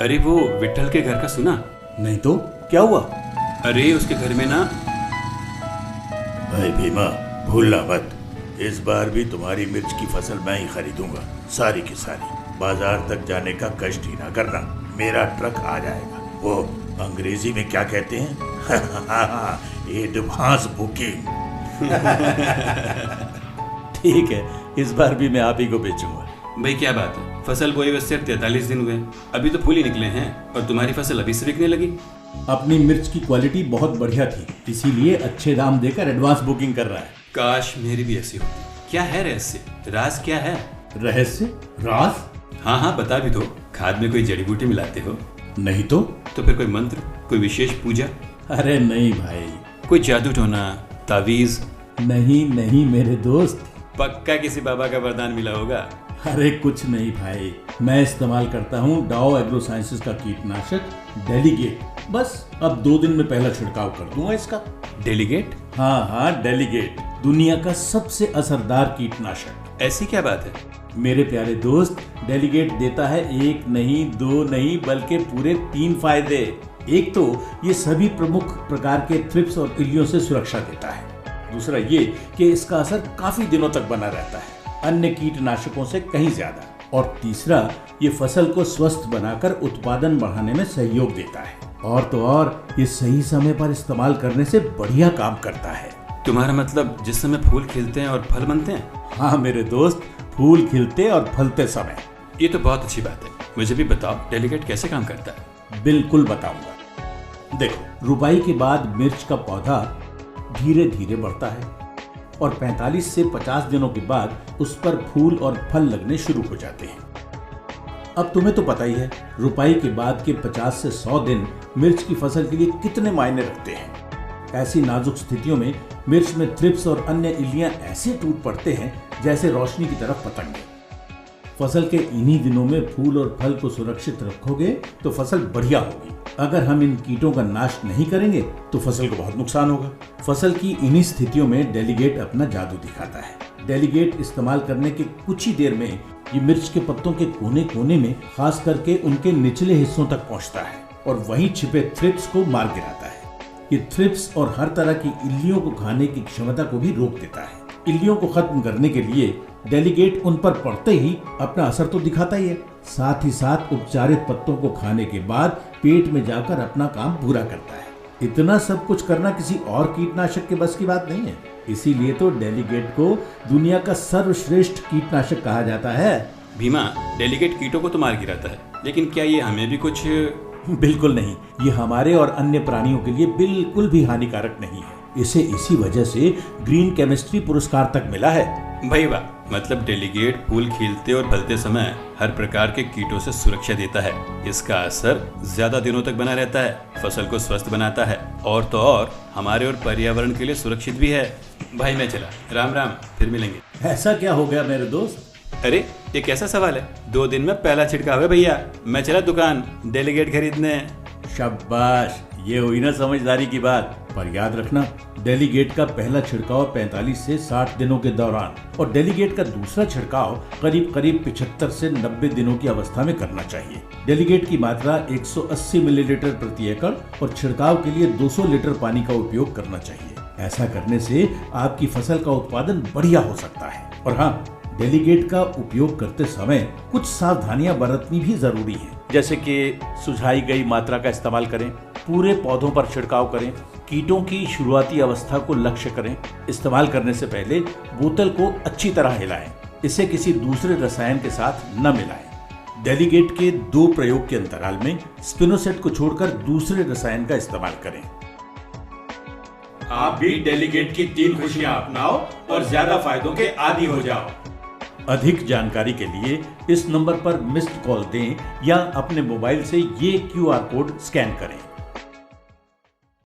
अरे वो विट्ठल के घर का सुना? नहीं तो क्या हुआ? अरे उसके घर में ना। भाई भीमा, भूलना मत, इस बार भी तुम्हारी मिर्च की फसल मैं ही खरीदूंगा, सारी की सारी। बाजार तक जाने का कष्ट ही ना करना, मेरा ट्रक आ जाएगा। वो अंग्रेजी में क्या कहते हैं? Advance booking. ठीक है, इस बार भी मैं आप ही को बेचूंगा। भाई क्या बात है, फसल बोए हुए सिर्फ 43 दिन हुए, अभी तो फूल ही निकले हैं और तुम्हारी फसल अभी से बिकने लगी। अपनी मिर्च की क्वालिटी बहुत बढ़िया थी, इसीलिए अच्छे दाम देकर एडवांस बुकिंग कर रहा है। काश मेरी भी ऐसी होती। क्या है रहस्य? राज क्या है? रहस्य? राज? हाँ बता भी दो। खाद में कोई जड़ी बूटी मिलाते हो? नहीं तो फिर कोई मंत्र, कोई विशेष पूजा? अरे नहीं भाई। कोई जादू टोना, तावीज? नहीं मेरे दोस्त। पक्का किसी बाबा का वरदान मिला होगा। अरे कुछ नहीं भाई, मैं इस्तेमाल करता हूँ डाओ एग्रो साइंसेस का कीटनाशक डेलीगेट। बस अब 2 दिन में पहला छिड़काव कर दूंगा इसका। डेलीगेट? हाँ डेलीगेट, दुनिया का सबसे असरदार कीटनाशक। ऐसी क्या बात है? मेरे प्यारे दोस्त, डेलीगेट देता है 1 नहीं 2 नहीं बल्कि पूरे 3 फायदे। एक तो ये सभी प्रमुख प्रकार के थ्रिप्स और इल्लियों से सुरक्षा देता है। दूसरा ये कि इसका असर काफी दिनों तक बना रहता है, अन्य कीटनाशकों से कहीं ज्यादा। और तीसरा, ये फसल को स्वस्थ बनाकर उत्पादन बढ़ाने में सहयोग देता है। और तो और ये सही समय पर इस्तेमाल करने से बढ़िया काम करता है। तुम्हारा मतलब जिस समय फूल खिलते हैं और फल बनते हैं? हाँ मेरे दोस्त, फूल खिलते और फलते समय। ये तो बहुत अच्छी बात है। मुझे भी बताओ डेलीगेट कैसे काम करता है। बिल्कुल बताऊंगा। देखो, रुपाई के बाद मिर्च का पौधा धीरे धीरे बढ़ता है और 45 से 50 दिनों के बाद उस पर फूल और फल लगने शुरू हो जाते हैं। अब तुम्हें तो पता ही है, रुपाई के बाद के 50 से 100 दिन मिर्च की फसल के लिए कितने मायने रखते हैं। ऐसी नाजुक स्थितियों में मिर्च में थ्रिप्स और अन्य इल्लियां ऐसे टूट पड़ते हैं जैसे रोशनी की तरफ पतंगे। फसल के इन्हीं दिनों में फूल और फल को सुरक्षित रखोगे तो फसल बढ़िया होगी। अगर हम इन कीटों का नाश नहीं करेंगे तो फसल को बहुत नुकसान होगा। फसल की इन्हीं स्थितियों में डेलीगेट अपना जादू दिखाता है। डेलीगेट इस्तेमाल करने के कुछ ही देर में ये मिर्च के पत्तों के कोने कोने में, खास करके उनके निचले हिस्सों तक पहुंचता है और वहीं छिपे थ्रिप्स को मार गिराता है। ये थ्रिप्स और हर तरह की इल्लियों को खाने की क्षमता को भी रोक देता है। इल्लियों को खत्म करने के लिए डेलीगेट उन पर पड़ते ही अपना असर तो दिखाता ही है, साथ ही साथ उपचारित पत्तों को खाने के बाद पेट में जाकर अपना काम पूरा करता है। इतना सब कुछ करना किसी और कीटनाशक के बस की बात नहीं है। इसीलिए तो डेलीगेट को दुनिया का सर्वश्रेष्ठ कीटनाशक कहा जाता है। भीमा, डेलीगेट कीटों को तो मार गिराता है, लेकिन क्या ये हमें भी कुछ? बिल्कुल नहीं, ये हमारे और अन्य प्राणियों के लिए बिल्कुल भी हानिकारक नहीं है। इसे इसी वजह से ग्रीन केमिस्ट्री पुरस्कार तक मिला है। भाई वाह, मतलब डेलीगेट फूल खिलते और फलते समय हर प्रकार के कीटों से सुरक्षा देता है। इसका असर ज्यादा दिनों तक बना रहता है, फसल को स्वस्थ बनाता है और तो और हमारे और पर्यावरण के लिए सुरक्षित भी है। भाई मैं चला, राम राम, फिर मिलेंगे। ऐसा क्या हो गया मेरे दोस्त? अरे ये कैसा सवाल है, 2 दिन में पहला छिड़काव है भैया, मैं चला दुकान डेलीगेट खरीदने। शाबाश, ये हुई ना समझदारी की बात। पर याद रखना, डेलीगेट का पहला छिड़काव 45 से 60 दिनों के दौरान और डेलीगेट का दूसरा छिड़काव करीब 75 से 90 दिनों की अवस्था में करना चाहिए। डेलीगेट की मात्रा 180 मिलीलीटर प्रति एकड़ और छिड़काव के लिए 200 लीटर पानी का उपयोग करना चाहिए। ऐसा करने से आपकी फसल का उत्पादन बढ़िया हो सकता है। और हाँ, डेलीगेट का उपयोग करते समय कुछ सावधानियां बरतनी भी जरूरी है, जैसे कि सुझाई गई मात्रा का इस्तेमाल करें, पूरे पौधों पर छिड़काव करें, कीटों की शुरुआती अवस्था को लक्ष्य करें। इस्तेमाल करने से पहले बोतल को अच्छी तरह हिलाएं, इसे किसी दूसरे रसायन के साथ न मिलाएं। डेलीगेट के 2 प्रयोग के अंतराल में स्पिनोसेट को छोड़कर दूसरे रसायन का इस्तेमाल करें। आप भी डेलीगेट की 3 खुशियां अपनाओ और ज्यादा फायदों के आदी हो जाओ। अधिक जानकारी के लिए इस नंबर पर मिस्ड कॉल दें या अपने मोबाइल से ये QR कोड स्कैन करें।